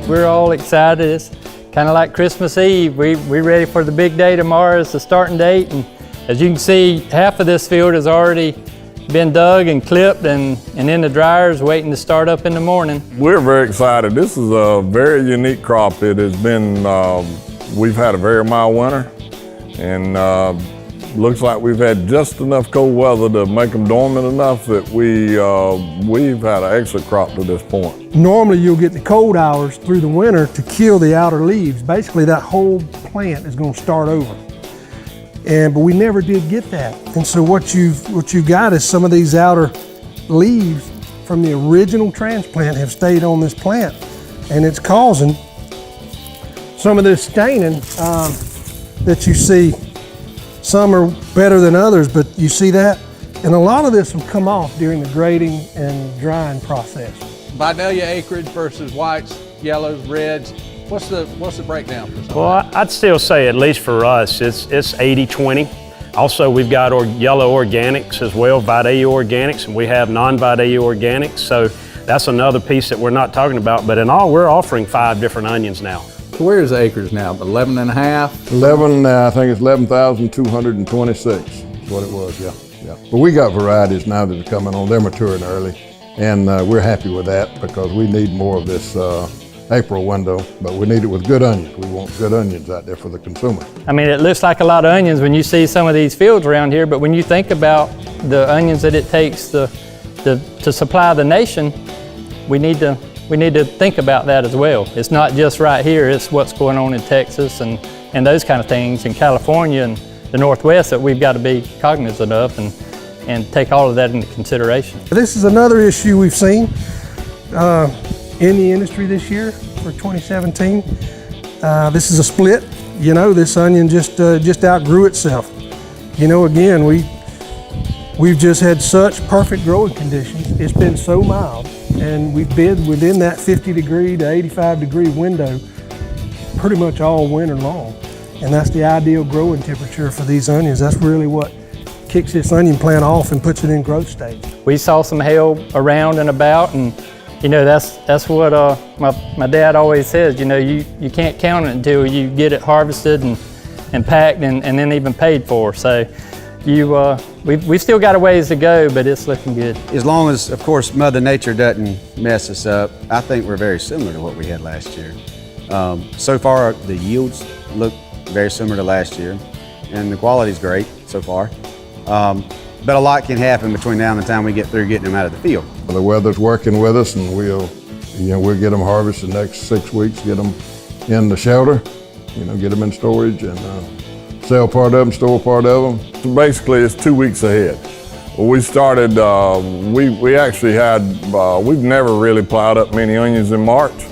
We're all excited. It's kind of like Christmas Eve. We're ready for the big day tomorrow. It's the starting date. And as you can see, half of this field has already been dug and clipped and in the dryers waiting to start up in the morning. We're very excited. This is a very unique crop. It has been, we've had a very mild winter, and looks like we've had just enough cold weather to make them dormant enough that we've had an excellent crop to this point. Normally you'll get the cold hours through the winter to kill the outer leaves. Basically that whole plant is going to start over. But we never did get that. And so what you've got is some of these outer leaves from the original transplant have stayed on this plant, and it's causing some of this staining that you see. Some are better than others, but you see that? And a lot of this will come off during the grading and drying process. Vidalia acreage versus whites, yellows, reds. What's the breakdown for some? Well, I'd still say, at least for us, it's 80-20. Also, we've got yellow organics as well, Vidalia organics, and we have non-Vidalia organics. So that's another piece that we're not talking about. But in all, we're offering 5 different onions now. So where's the acres now? 11 and a half? I think it's 11,226 is what it was, yeah. But we got varieties now that are coming on. They're maturing early, and we're happy with that because we need more of this April window, but we need it with good onions. We want good onions out there for the consumer. I mean, it looks like a lot of onions when you see some of these fields around here, but when you think about the onions that it takes to supply the nation, we need to think about that as well. It's not just right here, it's what's going on in Texas and those kind of things, in California and the Northwest, that we've got to be cognizant of and take all of that into consideration. This is another issue we've seen in the industry this year for 2017. This is a split. You know, this onion just outgrew itself. You know, again, we've just had such perfect growing conditions. It's been so mild, and we've been within that 50-degree to 85-degree window pretty much all winter long. And that's the ideal growing temperature for these onions. That's really what kicks this onion plant off and puts it in growth stage. We saw some hail around and about, and you know, that's what my dad always says, you know, you can't count it until you get it harvested and packed and then even paid for. So we've still got a ways to go, but it's looking good. As long as, of course, Mother Nature doesn't mess us up, I think we're very similar to what we had last year. So far, the yields look very similar to last year, and the quality's great so far. But a lot can happen between now and the time we get through getting them out of the field. The weather's working with us, and we'll get them harvested the next 6 weeks, get them in the shelter, get them in storage, and sell part of them, store part of them. So basically, it's 2 weeks ahead. Well, we started, we actually had, we've never really plowed up many onions in March,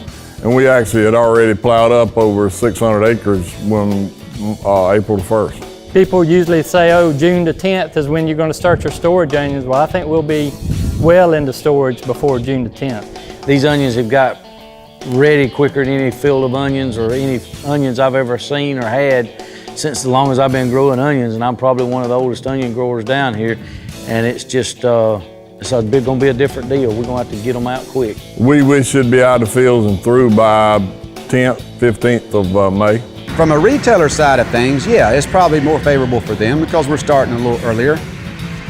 and we actually had already plowed up over 600 acres when April the 1st. People usually say, oh, June the 10th is when you're going to start your storage onions. Well, I think we'll be well into storage before June the 10th. These onions have got ready quicker than any field of onions or any onions I've ever seen or had since as long as I've been growing onions, and I'm probably one of the oldest onion growers down here. And it's just, it's going to be a different deal. We're going to have to get them out quick. We should be out of the fields and through by 10th, 15th of May. From a retailer side of things, yeah, it's probably more favorable for them because we're starting a little earlier.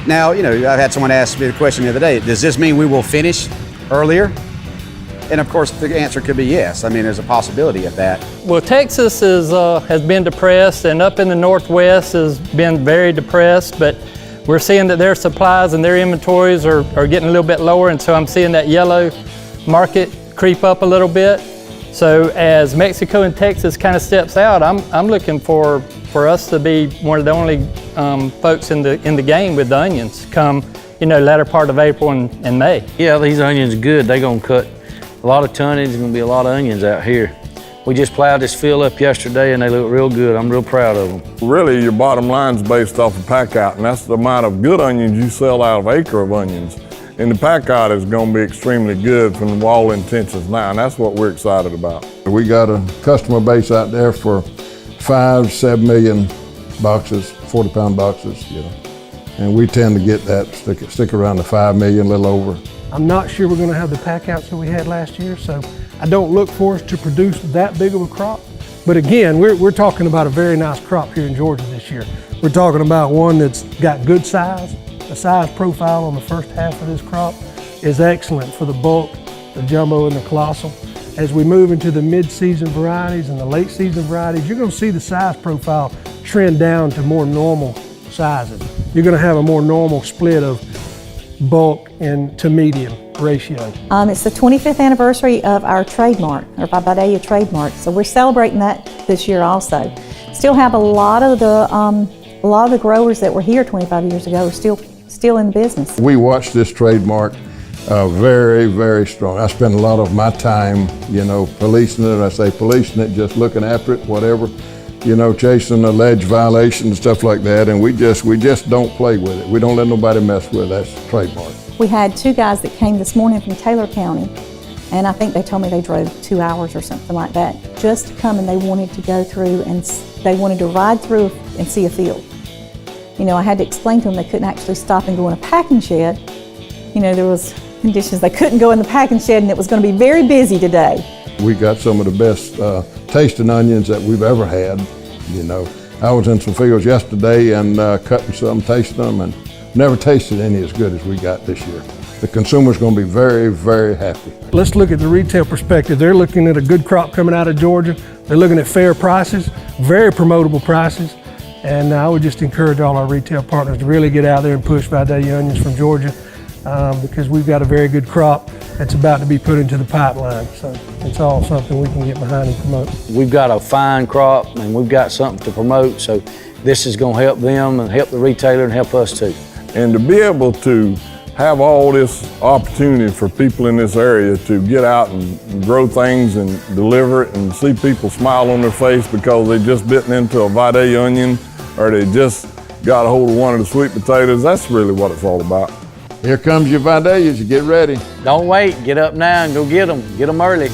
Now, I've had someone ask me the question the other day, does this mean we will finish earlier? And of course, the answer could be yes. I mean, there's a possibility of that. Well, Texas has been depressed, and up in the Northwest has been very depressed, but we're seeing that their supplies and their inventories are getting a little bit lower, and so I'm seeing that yellow market creep up a little bit. So as Mexico and Texas kind of steps out, I'm looking for us to be one of the only folks in the game with the onions come, latter part of April and May. Yeah, these onions are good. They're going to cut a lot of tonnage. There's going to be a lot of onions out here. We just plowed this field up yesterday, and they look real good. I'm real proud of them. Really, your bottom line's based off of packout, and that's the amount of good onions you sell out of an acre of onions. And the packout is going to be extremely good from all intentions now, and that's what we're excited about. We got a customer base out there for 5-7 million boxes, 40-pound boxes, you know. And we tend to get that, stick around the 5 million, a little over. I'm not sure we're going to have the packouts that we had last year, so I don't look for us to produce that big of a crop. But again, we're talking about a very nice crop here in Georgia this year. We're talking about one that's got good size. The size profile on the first half of this crop is excellent for the bulk, the jumbo, and the colossal. As we move into the mid-season varieties and the late season varieties, you're going to see the size profile trend down to more normal sizes. You're going to have a more normal split of bulk and to medium ratio. It's the 25th anniversary of our trademark, or Vidalia trademark, so we're celebrating that this year also. Still have a lot of the growers that were here 25 years ago are still in the business. We watch this trademark very, very strong. I spend a lot of my time, you know, policing it. I say policing it, just looking after it, whatever, you know, chasing alleged violations and stuff like that. And we just don't play with it. We don't let nobody mess with it. That's trademark. We had 2 guys that came this morning from Taylor County, and I think they told me they drove 2 hours or something like that, just to come, and they wanted to go through and they wanted to ride through and see a field. You know, I had to explain to them they couldn't actually stop and go in a packing shed. You know, there was conditions they couldn't go in the packing shed, and it was going to be very busy today. We got some of the best tasting onions that we've ever had, you know. I was in some fields yesterday and cutting some, tasting them, and never tasted any as good as we got this year. The consumer's going to be very, very happy. Let's look at the retail perspective. They're looking at a good crop coming out of Georgia. They're looking at fair prices, very promotable prices. And I would just encourage all our retail partners to really get out there and push Vidalia onions from Georgia because we've got a very good crop that's about to be put into the pipeline. So it's all something we can get behind and promote. We've got a fine crop and we've got something to promote, so this is going to help them and help the retailer and help us too. And to be able to have all this opportunity for people in this area to get out and grow things and deliver it and see people smile on their face because they just bitten into a Vidalia onion or they just got a hold of one of the sweet potatoes, that's really what it's all about. Here comes your Vidalias, you get ready. Don't wait, get up now and go get them early.